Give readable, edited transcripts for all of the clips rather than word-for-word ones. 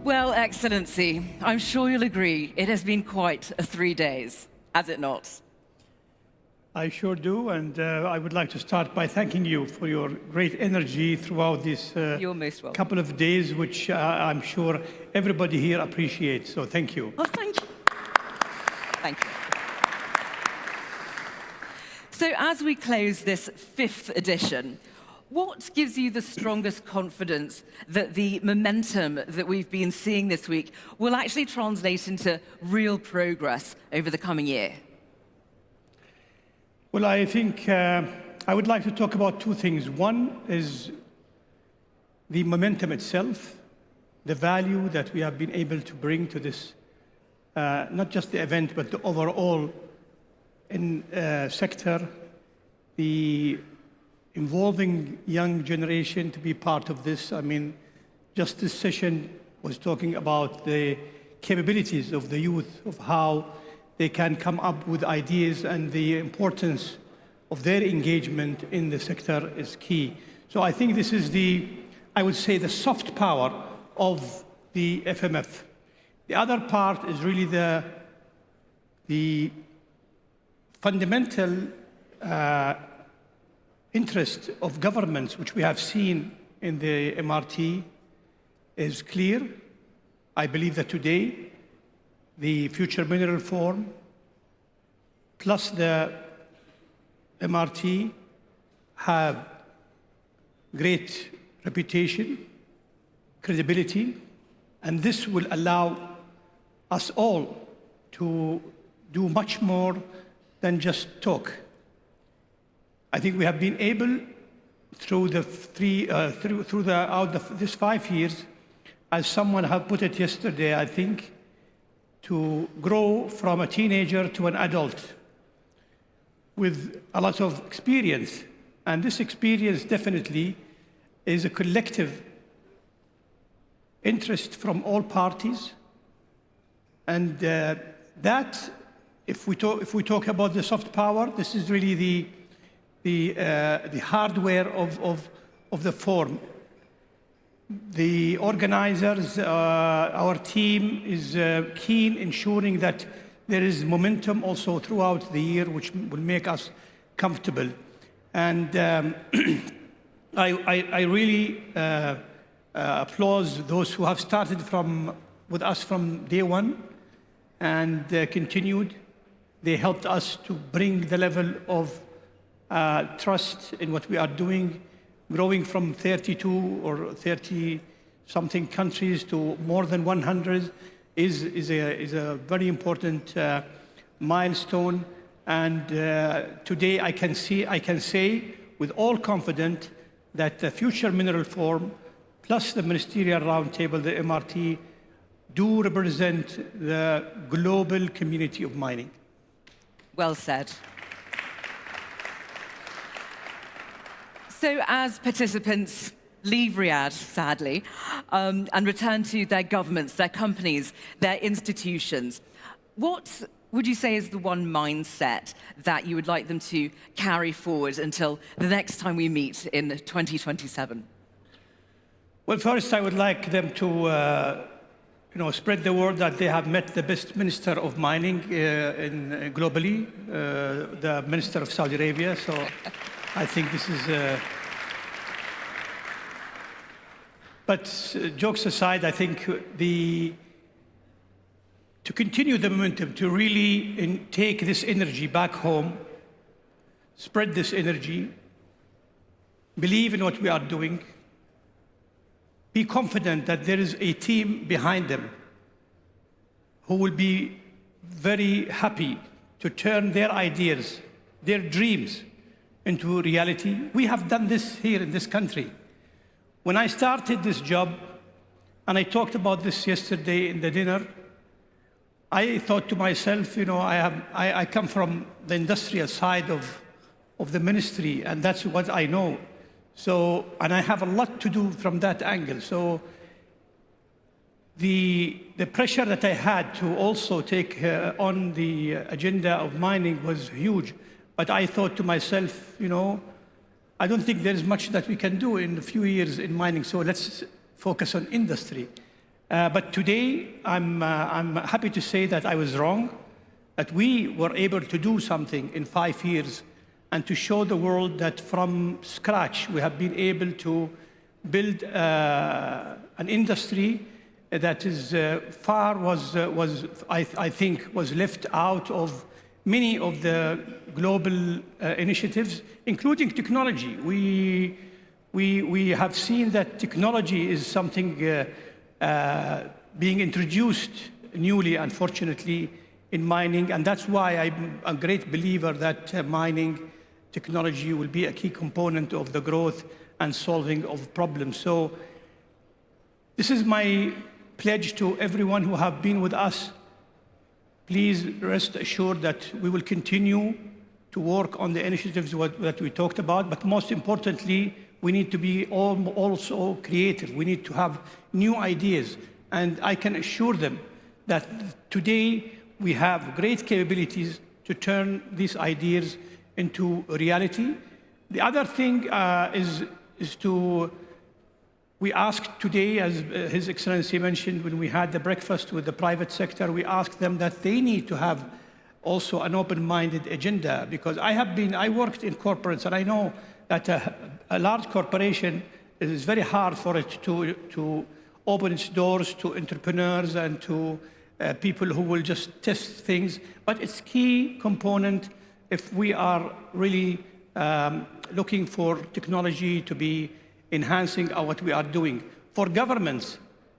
Well, Excellency, I'm sure you'll agree it has been quite a 3 days, has it not? I sure do, and I would like to start by thanking you for your great energy throughout this You're most welcome. couple of days, which I'm sure everybody here appreciates, so thank you. Oh, thank you. Thank you. So as we close this 5th edition, what gives you the strongest confidence that the momentum that we've been seeing this week will actually translate into real progress over the coming year? Well, I think I would like to talk about two things. One is the momentum itself, the value that we have been able to bring to this, not just the event, but the overall sector, the involving young generation to be part of this. I mean, just this session was talking about the capabilities of the youth, of how they can come up with ideas, and the importance of their engagement in the sector is key. So I think this is I would say, the soft power of the FMF. The other part is really the fundamental interest of governments, which we have seen in the MRT, is clear. I believe that today, the Future Mineral Forum, plus the MRT, have great reputation, credibility, and this will allow us all to do much more than just talk. I think we have been able, through this 5 years, as someone have put it yesterday, I think, to grow from a teenager to an adult with a lot of experience. And this experience definitely is a collective interest from all parties. And that, if we talk about the soft power, this is really the hardware of the forum. The organizers, our team is keen ensuring that there is momentum also throughout the year, which will make us comfortable. And I really applaud those who have started with us from day one and continued. They helped us to bring the level of trust in what we are doing, growing from 32 or 30-something countries to more than 100 is a very important milestone. And today I can say with all confidence that the Future Mineral Forum plus the Ministerial Roundtable, the MRT, do represent the global community of mining. Well said. So as participants leave Riyadh, sadly, and return to their governments, their companies, their institutions, what would you say is the one mindset that you would like them to carry forward until the next time we meet in 2027? Well, first I would like them to spread the word that they have met the best minister of mining globally, the Minister of Saudi Arabia. So I think this is... But jokes aside, I think to continue the momentum, to really take this energy back home, spread this energy, believe in what we are doing, be confident that there is a team behind them who will be very happy to turn their ideas, their dreams into reality. We have done this here in this country. When I started this job, and I talked about this yesterday in the dinner, I thought to myself, I come from the industrial side of the ministry, and that's what I know. So, and I have a lot to do from that angle. So the pressure that I had to also take on the agenda of mining was huge. But I thought to myself, I don't think there is much that we can do in a few years in mining, so let's focus on industry. But today, I'm happy to say that I was wrong, that we were able to do something in 5 years and to show the world that from scratch we have been able to build an industry that is I think was left out of many of the global initiatives, including technology. We have seen that technology is something being introduced newly, unfortunately, in mining, and that's why I'm a great believer that mining technology will be a key component of the growth and solving of problems. So this is my pledge to everyone who have been with us. Please rest assured that we will continue to work on the initiatives that we talked about, but most importantly, we need to be also creative. We need to have new ideas. And I can assure them that today we have great capabilities to turn these ideas into reality. The other thing we asked today, as His Excellency mentioned, when we had the breakfast with the private sector, we asked them that they need to have also an open-minded agenda, because I worked in corporates, and I know that a large corporation, it is very hard for it to open its doors to entrepreneurs and to people who will just test things. But it's key component if we are really looking for technology to be enhancing what we are doing. For governments,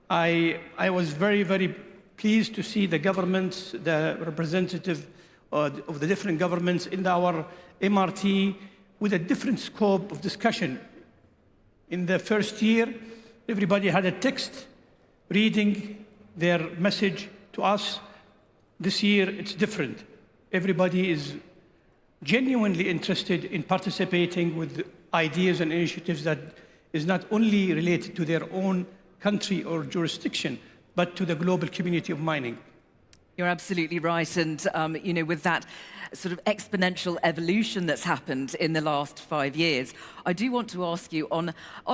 I was very, very pleased to see the governments, the representative of the different governments in our MRT with a different scope of discussion. In the first year, everybody had a text reading their message to us. This year, it's different. Everybody is genuinely interested in participating with ideas and initiatives that is not only related to their own country or jurisdiction, but to the global community of mining. You're absolutely right. And, with that sort of exponential evolution that's happened in the last 5 years, I do want to ask you on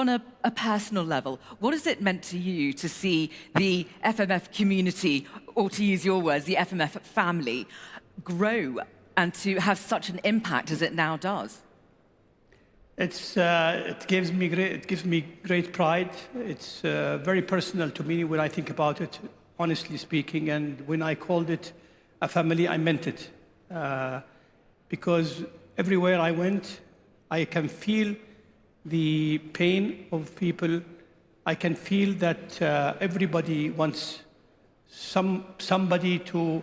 a personal level, what has it meant to you to see the FMF community, or to use your words, the FMF family, grow and to have such an impact as it now does? It gives me great pride. It's very personal to me when I think about it, honestly speaking. And when I called it a family, I meant it. Because everywhere I went, I can feel the pain of people. I can feel that everybody wants somebody to,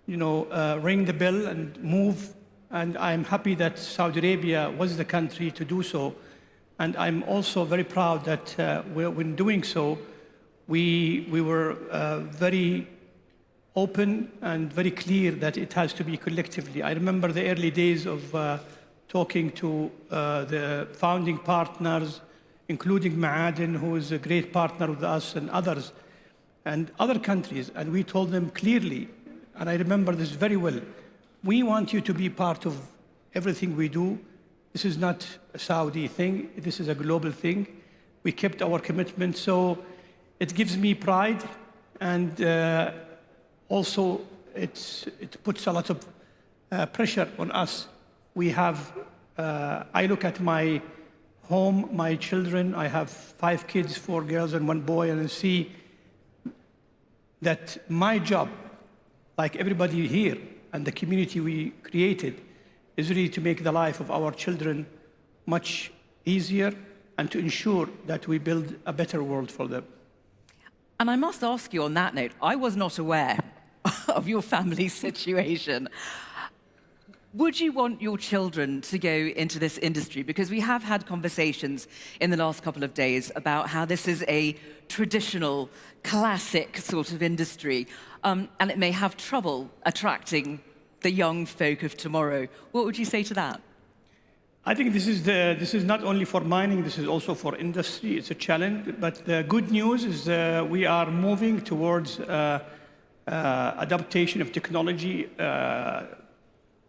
ring the bell and move. And I'm happy that Saudi Arabia was the country to do so. And I'm also very proud that when doing so, we were very open and very clear that it has to be collectively. I remember the early days of talking to the founding partners, including Ma'aden, who is a great partner with us, and others, and other countries. And we told them clearly, and I remember this very well, we want you to be part of everything we do. This is not a Saudi thing. This is a global thing. We kept our commitment. So it gives me pride, and also it puts a lot of pressure on us. We have, I look at my home, my children. I have 5 kids, 4 girls and 1 boy, and I see that my job, like everybody here, and the community we created, is really to make the life of our children much easier and to ensure that we build a better world for them. And I must ask you on that note, I was not aware of your family situation. Would you want your children to go into this industry? Because we have had conversations in the last couple of days about how this is a traditional, classic sort of industry, and it may have trouble attracting the young folk of tomorrow. What would you say to that? I think this is not only for mining, this is also for industry. It's a challenge, but the good news is we are moving towards adaptation of technology. A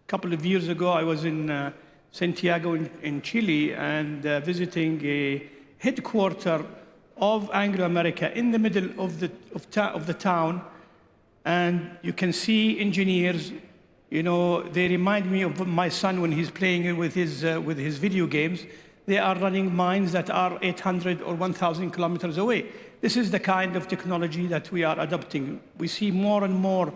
couple of years ago, I was in Santiago in Chile and visiting a headquarter of Anglo-America in the middle of the town, and you can see engineers. You know, they remind me of my son when he's playing with his video games. They are running mines that are 800 or 1,000 kilometers away. This is the kind of technology that we are adopting. We see more and more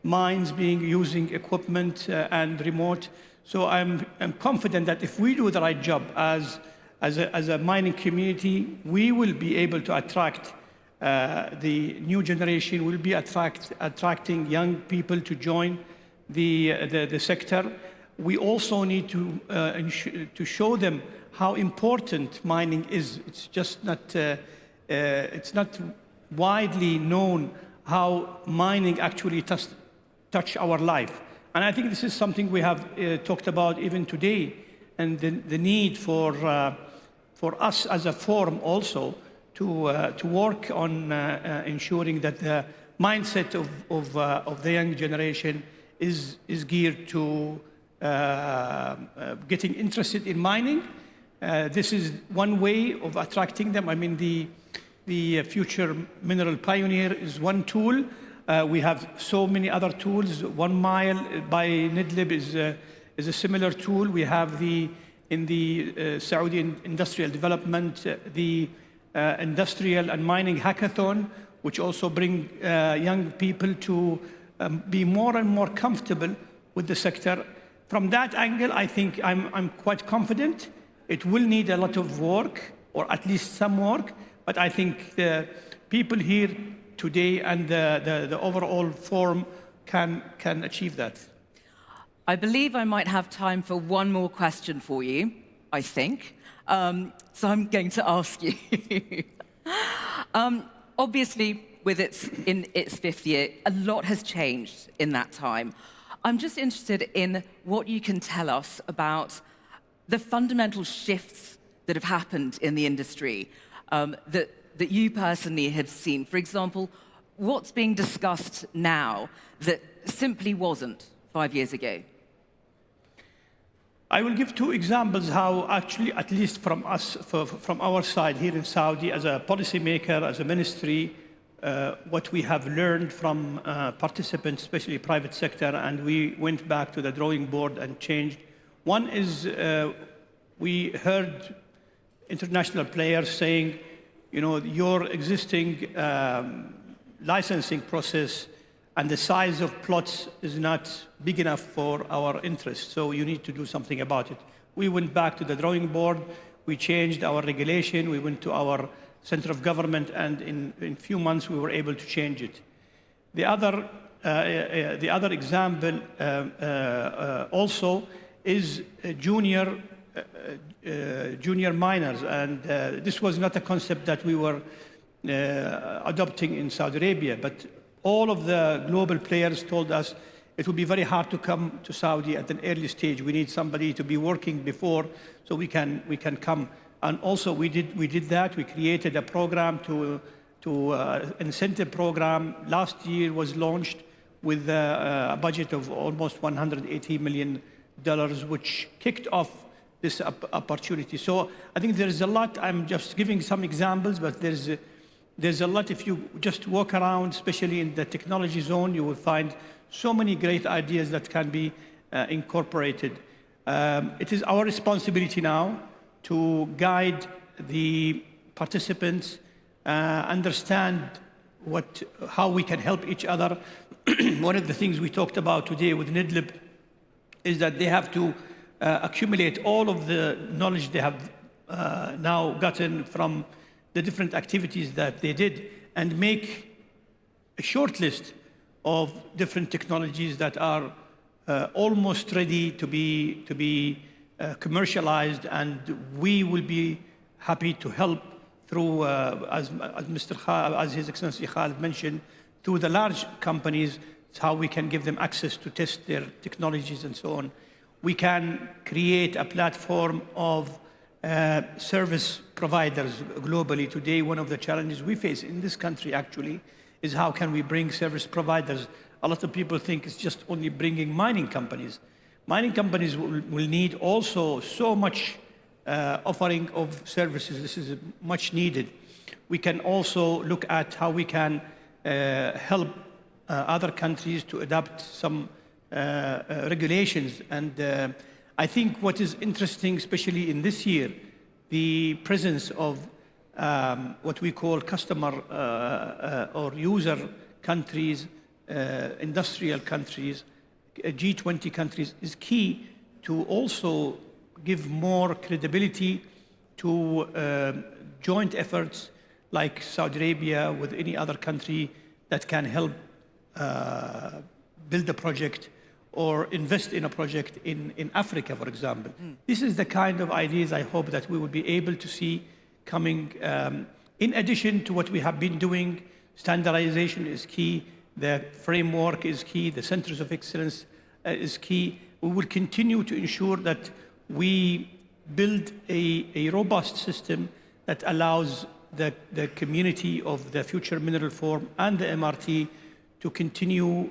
mines using equipment and remote. So I'm confident that if we do the right job as a mining community, we will be able to attract the new generation. Will be attracting young people to join the sector. We also need to show them how important mining is. It's just not it's not widely known how mining actually touch our life. And I think this is something we have talked about even today, and the need for us as a forum also to work on ensuring that the mindset of the young generation is geared to getting interested in mining. This is one way of attracting them. I mean, the Future Mineral Pioneer is one tool. We have so many other tools. 1 Mile by NIDLib is a similar tool. We have in the Saudi Industrial Development, the Industrial and Mining Hackathon, which also bring young people to be more and more comfortable with the sector. From that angle, I think I'm quite confident. It will need a lot of work, or at least some work, but I think the people here today and the overall forum can achieve that. I believe I might have time for one more question for you, I think. So I'm going to ask you. Obviously, in its 5th year, a lot has changed in that time. I'm just interested in what you can tell us about the fundamental shifts that have happened in the industry that you personally have seen. For example, what's being discussed now that simply wasn't 5 years ago? I will give 2 examples how actually, at least from us, from our side here in Saudi, as a policymaker, as a ministry, what we have learned from participants, especially private sector, and we went back to the drawing board and changed. One is we heard international players saying, you know, your existing licensing process and the size of plots is not big enough for our interests, so you need to do something about it. We went back to the drawing board, we changed our regulation, we went to our center of government, and in a few months we were able to change it. The other example also is junior miners, and this was not a concept that we were adopting in Saudi Arabia, but all of the global players told us it would be very hard to come to Saudi at an early stage. We need somebody to be working before so we can come. And also we did that. We created a program incentive program. Last year was launched with a budget of almost $180 million, which kicked off this opportunity. So I think there's a lot. I'm just giving some examples, but there's a lot. If you just walk around, especially in the technology zone, you will find so many great ideas that can be incorporated. It is our responsibility now to guide the participants, understand how we can help each other. One of the things we talked about today with NIDLib is that they have to accumulate all of the knowledge they have now gotten from the different activities that they did, and make a short list of different technologies that are almost ready to be commercialized, and we will be happy to help through, as His Excellency Khalid mentioned, through the large companies. It's how we can give them access to test their technologies and so on. We can create a platform of service providers globally. Today, one of the challenges we face in this country actually is how can we bring service providers. A lot of people think it's just only bringing mining companies. Mining companies will need also so much offering of services. This is much needed. we can also look at how we can help other countries to adopt some regulations. And I think what is interesting, especially in this year, the presence of what we call customer or user countries, industrial countries, G20 countries, is key to also give more credibility to joint efforts like Saudi Arabia with any other country that can help build a project or invest in a project in Africa, for example. This is the kind of ideas I hope that we will be able to see coming. In addition to what we have been doing, standardization is key, the framework is key, the centers of excellence is key. We will continue to ensure that we build a robust system that allows the community of the Future Mineral Forum and the MRT to continue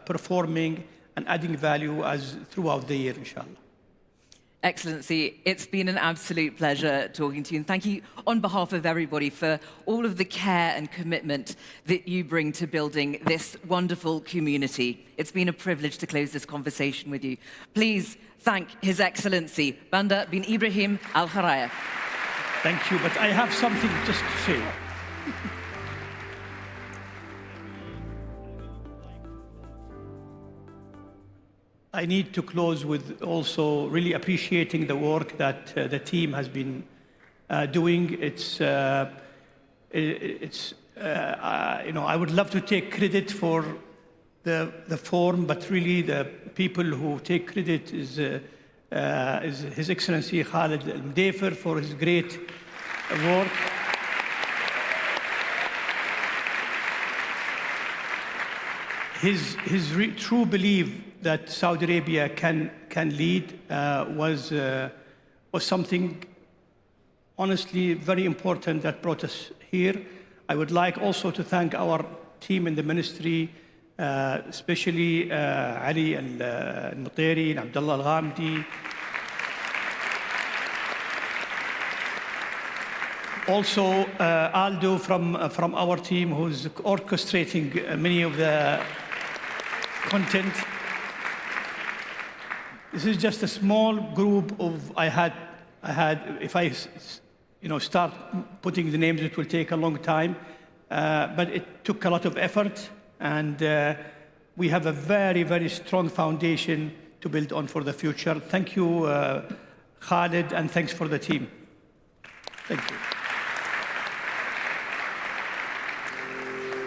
performing and adding value as throughout the year, inshallah. Excellency, it's been an absolute pleasure talking to you, and thank you on behalf of everybody for all of the care and commitment that you bring to building this wonderful community. It's been a privilege to close this conversation with you. Please thank His Excellency Bandar bin Ibrahim Al-Khorayef. Thank you, but I have something just to say. I need to close with also really appreciating the work that the team has been doing. I would love to take credit for the forum, but really the people who take credit is His Excellency Khalid Al-Mdafir for his great work. His true belief that Saudi Arabia can lead was something honestly very important that brought us here. I would like also to thank our team in the ministry, especially Ali Al-Nuteri and Abdullah Al-Ghamdi. Also Aldo from our team, who's orchestrating many of the content. This is just a small group of, I had, if I start putting the names, it will take a long time, but it took a lot of effort, and we have a very, very strong foundation to build on for the future. Thank you, Khalid, and thanks for the team. Thank you.